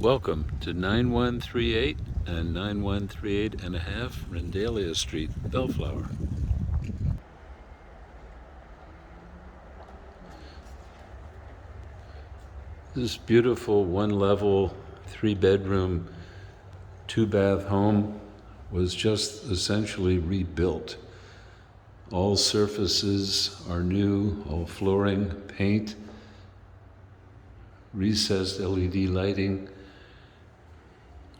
Welcome to 9138 and 9138 and a half Rendalia Street, Bellflower. This beautiful one-level, three-bedroom, two-bath home was just essentially rebuilt. All surfaces are new, all flooring, paint, recessed LED lighting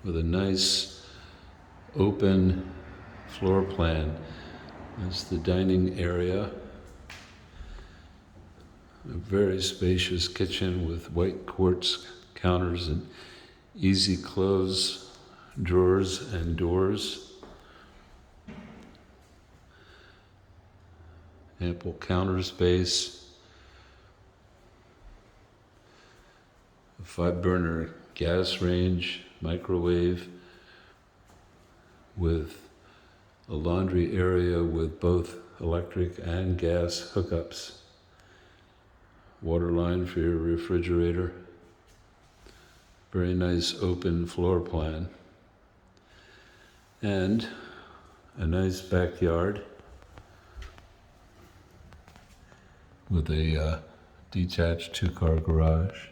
with a nice open floor plan. That's the dining area. A very spacious kitchen with white quartz counters and easy close drawers and doors. Ample counter space. A 5-burner gas range, microwave with a laundry area with both electric and gas hookups. Water line for your refrigerator. Very nice open floor plan. And a nice backyard with a detached 2-car garage.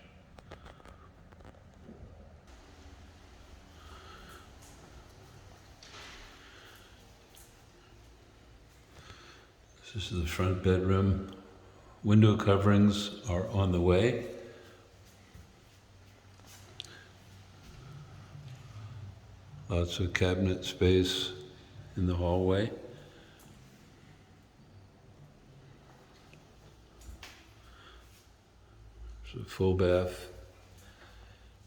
This is the front bedroom. Window coverings are on the way. Lots of cabinet space in the hallway. There's a full bath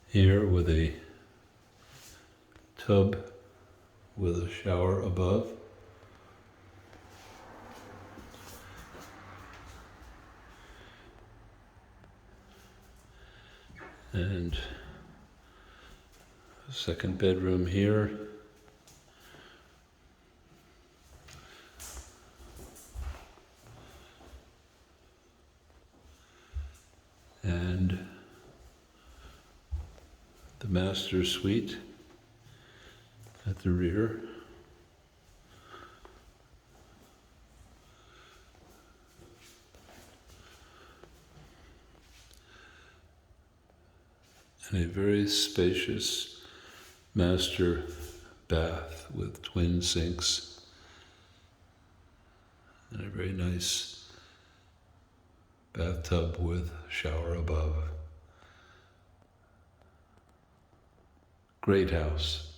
here with a tub with a shower above. And a second bedroom here. And the master suite at the rear. And a very spacious master bath with twin sinks and a very nice bathtub with shower above. Great house.